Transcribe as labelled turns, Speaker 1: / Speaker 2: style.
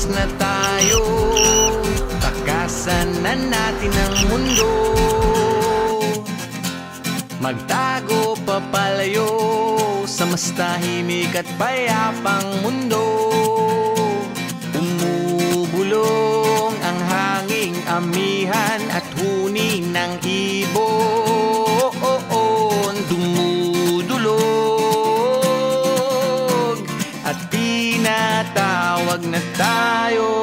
Speaker 1: na tayo, takasan na natin ang mundo. Magtago papalayo sa mas tahimik at payapang mundo. Umubulong ang hanging amihan at huni ng ibon. Dumudulog at tinatawag na tayo.